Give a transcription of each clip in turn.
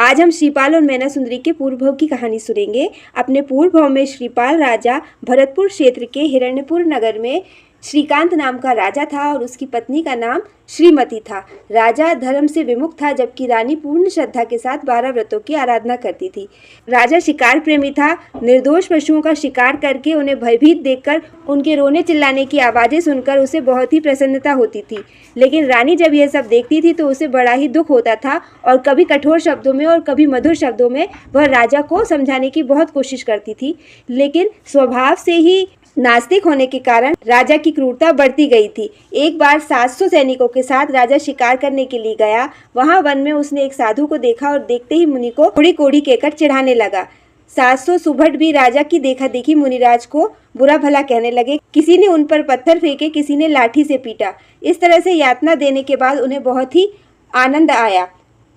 आज हम श्रीपाल और मैना सुंदरी के पूर्व भव की कहानी सुनेंगे। अपने पूर्व भव में श्रीपाल राजा भरतपुर क्षेत्र के हिरण्यपुर नगर में श्रीकांत नाम का राजा था और उसकी पत्नी का नाम श्रीमती था। राजा धर्म से विमुख था, जबकि रानी पूर्ण श्रद्धा के साथ 12 व्रतों की आराधना करती थी। राजा शिकार प्रेमी था। निर्दोष पशुओं का शिकार करके उन्हें भयभीत देखकर उनके रोने चिल्लाने की आवाज़ें सुनकर उसे बहुत ही प्रसन्नता होती थी। लेकिन रानी जब यह सब देखती थी तो उसे बड़ा ही दुख होता था और कभी कठोर शब्दों में और कभी मधुर शब्दों में वह राजा को समझाने की बहुत कोशिश करती थी। लेकिन स्वभाव से ही नास्तिक होने के कारण राजा की क्रूरता बढ़ती गई थी। एक बार 700 सैनिकों के साथ राजा शिकार करने के लिए गया। वहां वन में उसने एक साधु को देखा और देखते ही मुनि को कोड़ी कोड़ी कहकर चिढ़ाने लगा। 700 सुभट भी राजा की देखा देखी मुनिराज को बुरा भला कहने लगे। किसी ने उन पर पत्थर फेंके, किसी ने लाठी से पीटा। इस तरह से यातना देने के बाद उन्हें बहुत ही आनंद आया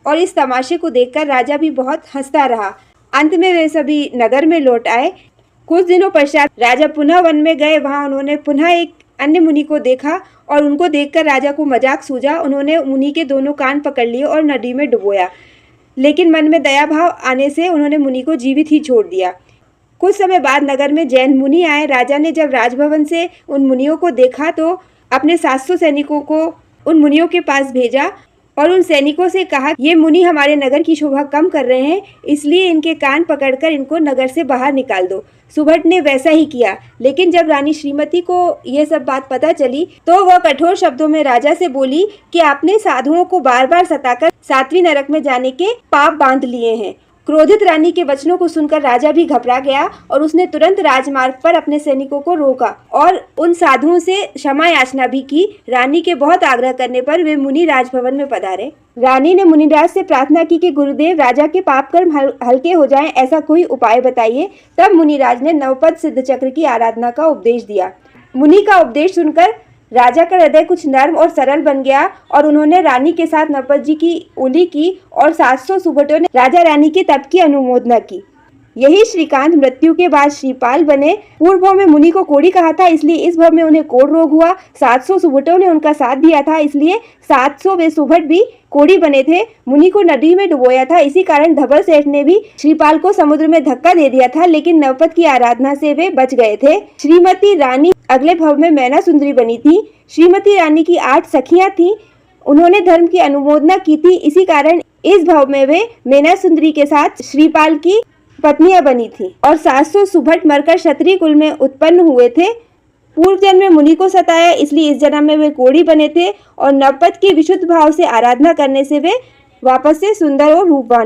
और इस तमाशे को देखकर राजा भी बहुत हंसता रहा। अंत में वे सभी नगर में लौट आए। कुछ दिनों पश्चात राजा पुनः वन में गए। वहां उन्होंने पुनः एक अन्य मुनि को देखा और उनको देखकर राजा को मजाक सूझा। उन्होंने मुनि के दोनों कान पकड़ लिए और नदी में डुबोया, लेकिन मन में दया भाव आने से उन्होंने मुनि को जीवित ही छोड़ दिया। कुछ समय बाद नगर में जैन मुनि आए। राजा ने जब राजभवन से उन मुनियों को देखा तो अपने 700 सैनिकों को उन मुनियों के पास भेजा और उन सैनिकों से कहा, ये मुनि हमारे नगर की शोभा कम कर रहे हैं, इसलिए इनके कान पकड़कर इनको नगर से बाहर निकाल दो। सुभट ने वैसा ही किया। लेकिन जब रानी श्रीमती को यह सब बात पता चली तो वह कठोर शब्दों में राजा से बोली कि आपने साधुओं को बार बार सताकर 7वीं नरक में जाने के पाप बांध लिए हैं। क्रोधित रानी के वचनों को सुनकर राजा भी घबरा गया और उसने तुरंत राजमार्ग पर अपने सैनिकों को रोका और उन साधुओं से क्षमा याचना भी की। रानी के बहुत आग्रह करने पर वे मुनि राजभवन में पधारे। रानी ने मुनिराज से प्रार्थना की कि गुरुदेव, राजा के पाप कर्म हल्के हो जाएं, ऐसा कोई उपाय बताइए। तब मुनिराज ने नवपद सिद्ध चक्र की आराधना का उपदेश दिया। मुनि का उपदेश सुनकर राजा का हृदय कुछ नर्म और सरल बन गया और उन्होंने रानी के साथ नवपद जी की उली की और 700 सुभटों ने राजा रानी के तप की अनुमोदना की। यही श्रीकांत मृत्यु के बाद श्रीपाल बने। पूर्व भव में मुनि को कोड़ी कहा था, इसलिए इस भव में उन्हें कोढ़ रोग हुआ। 700 सुभटों ने उनका साथ दिया था, इसलिए 700 वे सुभट भी कोड़ी बने थे। मुनि को नदी में डुबोया था। इसी कारण धवल सेठ ने भी श्रीपाल को समुद्र में धक्का दे दिया था, लेकिन नवपद की आराधना से वे बच गए थे। श्रीमती रानी अगले भव में मैना सुंदरी बनी थी। श्रीमती रानी की 8 सखियां थीं। उन्होंने धर्म की अनुमोदना की थी, इसी कारण इस भव में वे मैना सुंदरी के साथ श्रीपाल की पत्नियां बनी थी और 700 सुभट मरकर क्षत्रिय कुल में उत्पन्न हुए थे। पूर्व जन्म में मुनि को सताया, इसलिए इस जन्म में वे कोढ़ी बने थे और नवपद की विशुद्ध भाव से आराधना करने से वे वापस से सुंदर और रूपवान